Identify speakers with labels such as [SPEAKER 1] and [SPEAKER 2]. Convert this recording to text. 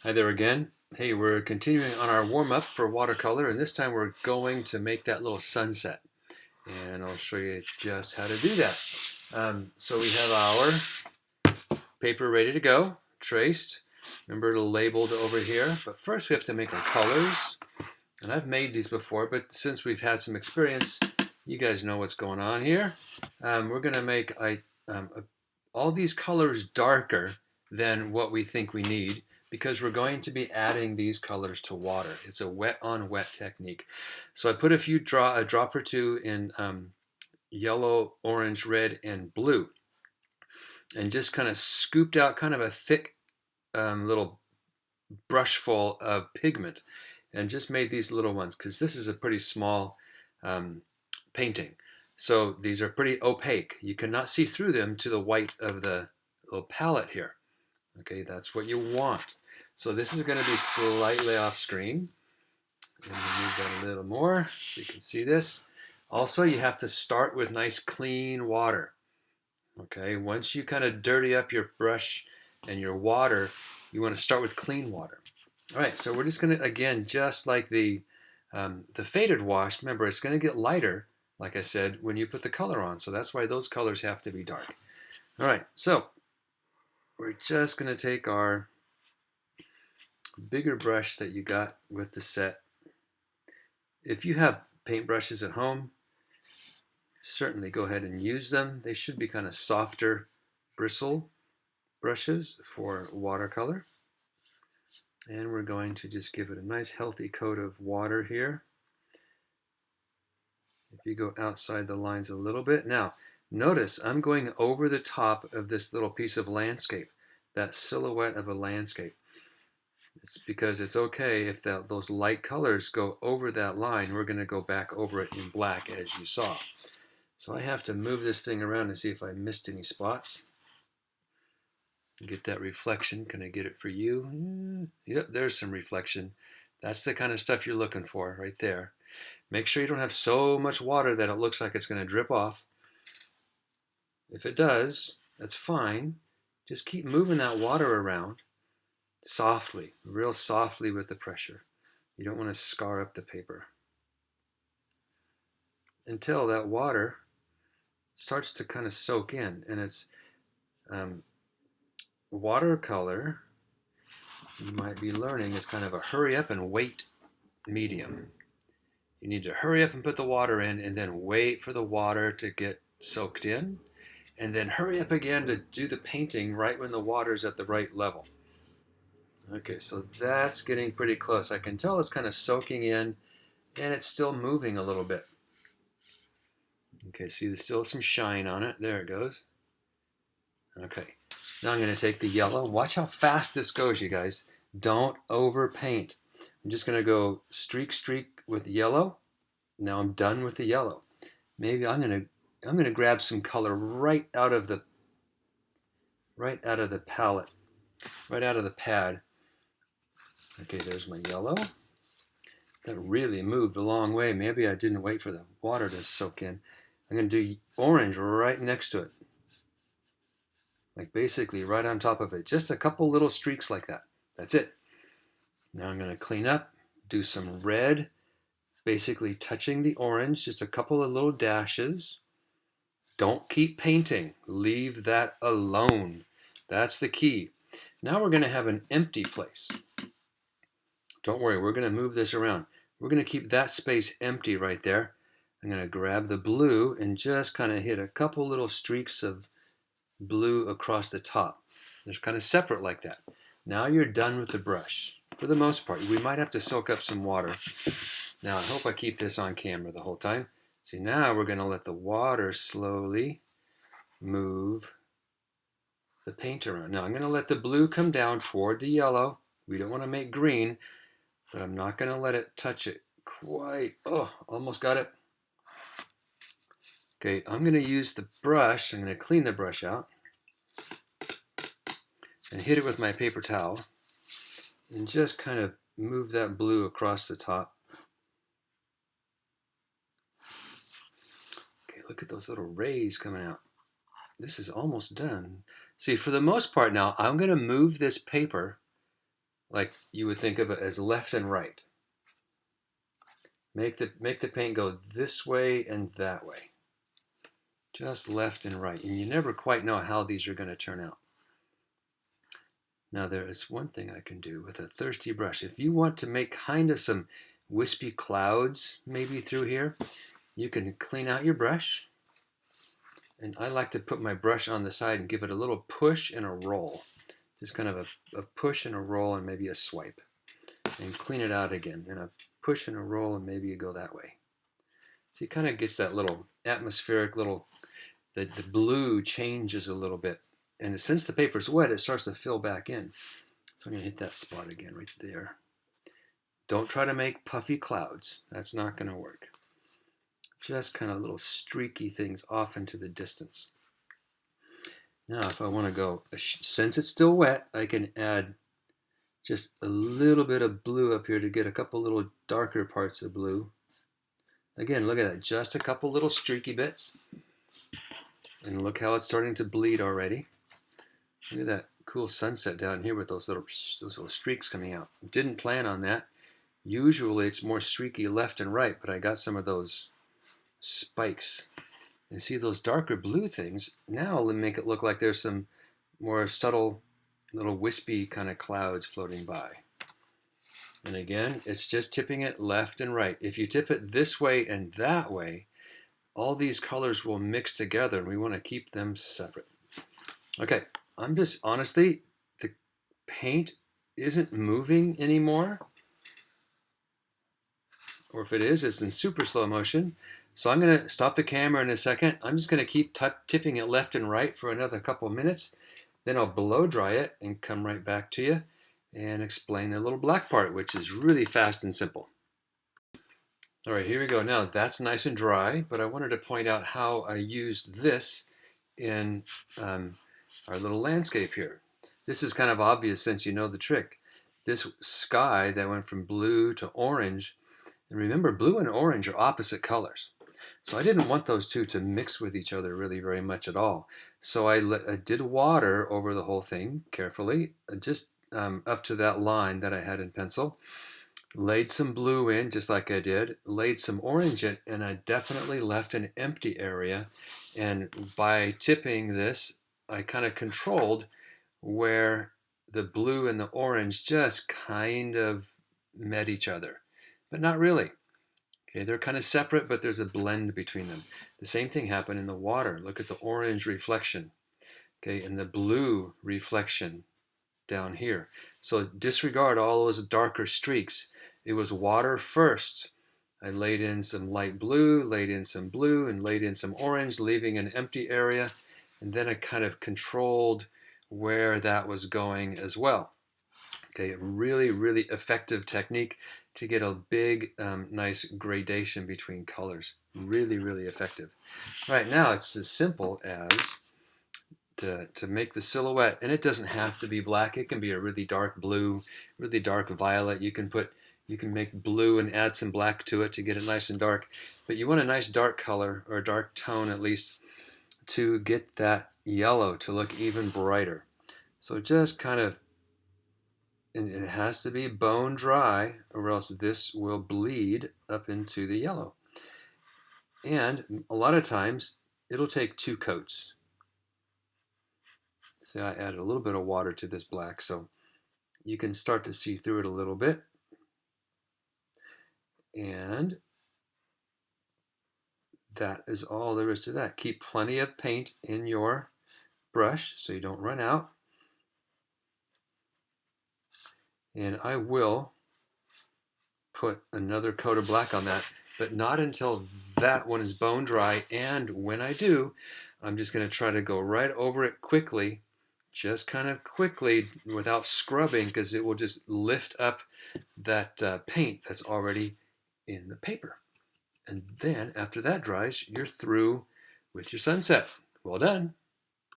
[SPEAKER 1] Hi there again. Hey, we're continuing on our warm-up for watercolor, and this time we're going to make that little sunset. And I'll show you just how to do that. So we have our paper ready to go, traced. Remember, labeled over here. But first we have to make our colors. And I've made these before, but since we've had some experience, you guys know what's going on here. We're going to make all these colors darker than what we think we need because we're going to be adding these colors to water. It's a wet on wet technique. So I put a drop or two in yellow, orange, red, and blue, and just kind of scooped out kind of a thick little brush full of pigment and just made these little ones because this is a pretty small um, painting. So these are pretty opaque. You cannot see through them to the white of the little palette here. Okay, that's what you want. So this is going to be slightly off screen. And we'll move that a little more so you can see this. Also, you have to start with nice clean water. Okay, once you kind of dirty up your brush and your water, you want to start with clean water. All right, so we're just going to, again, just like the faded wash, remember, it's going to get lighter, like I said, when you put the color on. So that's why those colors have to be dark. All right, so we're just going to take our bigger brush that you got with the set. If you have paintbrushes at home, certainly go ahead and use them. They should be kind of softer bristle brushes for watercolor. And we're going to just give it a nice healthy coat of water here. If you go outside the lines a little bit. Now, notice I'm going over the top of this little piece of landscape, that silhouette of a landscape. It's because it's okay if those light colors go over that line. We're going to go back over it in black, as you saw. So I have to move this thing around and see if I missed any spots. Get that reflection. Can I get it for you? Yep, there's some reflection. That's the kind of stuff you're looking for right there. Make sure you don't have so much water that it looks like it's going to drip off. If it does, that's fine. Just keep moving that water around softly, real softly with the pressure. You don't want to scar up the paper until that water starts to kind of soak in. And it's watercolor, you might be learning, is kind of a hurry up and wait medium. You need to hurry up and put the water in and then wait for the water to get soaked in, and then hurry up again to do the painting right when the water's at the right level. Okay, so that's getting pretty close. I can tell it's kind of soaking in and it's still moving a little bit. Okay, see there's still some shine on it. There it goes. Okay, now I'm going to take the yellow. Watch how fast this goes, you guys. Don't overpaint. I'm just going to go streak with yellow. Now I'm done with the yellow. Maybe I'm going to grab some color right out of the palette, right out of the pad. Okay, there's my yellow. That really moved a long way. Maybe I didn't wait for the water to soak in. I'm going to do orange right next to it. Like basically right on top of it. Just a couple little streaks like that. That's it. Now I'm going to clean up, do some red, basically touching the orange, just a couple of little dashes. Don't keep painting. Leave that alone. That's the key. Now we're going to have an empty place. Don't worry, we're going to move this around. We're going to keep that space empty right there. I'm going to grab the blue and just kind of hit a couple little streaks of blue across the top. They're kind of separate like that. Now you're done with the brush. For the most part, we might have to soak up some water. Now I hope I keep this on camera the whole time. See, now we're going to let the water slowly move the paint around. Now I'm going to let the blue come down toward the yellow. We don't want to make green, but I'm not going to let it touch it quite. Oh, almost got it. Okay, I'm going to use the brush. I'm going to clean the brush out and hit it with my paper towel and just kind of move that blue across the top. Okay, look at those little rays coming out. This is almost done. See, for the most part now, I'm going to move this paper like you would think of it as left and right. Make the paint go this way and that way. Just left and right. And you never quite know how these are going to turn out. Now there is one thing I can do with a thirsty brush. If you want to make kind of some wispy clouds maybe through here, you can clean out your brush. And I like to put my brush on the side and give it a little push and a roll. Just kind of a push and a roll and maybe a swipe. And clean it out again. And a push and a roll and maybe you go that way. So it kind of gets that little atmospheric little, the blue changes a little bit. And since the paper's wet, it starts to fill back in. So I'm going to hit that spot again right there. Don't try to make puffy clouds. That's not going to work. Just kind of little streaky things off into the distance. Now if I want to go, since it's still wet, I can add just a little bit of blue up here to get a couple little darker parts of blue. Again, look at that, just a couple little streaky bits. And look how it's starting to bleed already. Look at that cool sunset down here with those little streaks coming out. Didn't plan on that. Usually it's more streaky left and right, but I got some of those spikes. And see those darker blue things, now will make it look like there's some more subtle little wispy kind of clouds floating by. And again, it's just tipping it left and right. If you tip it this way and that way, all these colors will mix together and we want to keep them separate. Okay, I'm just, honestly, the paint isn't moving anymore. Or if it is, it's in super slow motion. So I'm going to stop the camera in a second. I'm just going to keep tipping it left and right for another couple of minutes. Then I'll blow dry it and come right back to you and explain the little black part, which is really fast and simple. All right, here we go. Now that's nice and dry, but I wanted to point out how I used this in our little landscape here. This is kind of obvious since you know the trick. This sky that went from blue to orange, and remember blue and orange are opposite colors. So I didn't want those two to mix with each other really very much at all. So I did water over the whole thing carefully, just up to that line that I had in pencil. Laid some blue in, just like I did. Laid some orange in, and I definitely left an empty area. And by tipping this, I kind of controlled where the blue and the orange just kind of met each other, but not really. Okay, they're kind of separate, but there's a blend between them. The same thing happened in the water. Look at the orange reflection, okay, and the blue reflection down here. So disregard all those darker streaks. It was water first. I laid in some light blue, laid in some blue, and laid in some orange, leaving an empty area. And then I kind of controlled where that was going as well. Okay, really, really effective technique to get a big, nice gradation between colors. Really, really effective. Right now, it's as simple as to make the silhouette, and it doesn't have to be black. It can be a really dark blue, really dark violet. You can make blue and add some black to it to get it nice and dark. But you want a nice dark color, or a dark tone at least, to get that yellow to look even brighter. So just kind of, and it has to be bone dry or else this will bleed up into the yellow. And a lot of times it'll take 2 coats. See, I added a little bit of water to this black, so you can start to see through it a little bit. And that is all there is to that. Keep plenty of paint in your brush so you don't run out. And I will put another coat of black on that, but not until that one is bone dry. And when I do, I'm just going to try to go right over it quickly, just kind of quickly without scrubbing, because it will just lift up that paint that's already in the paper. And then after that dries, you're through with your sunset. Well done.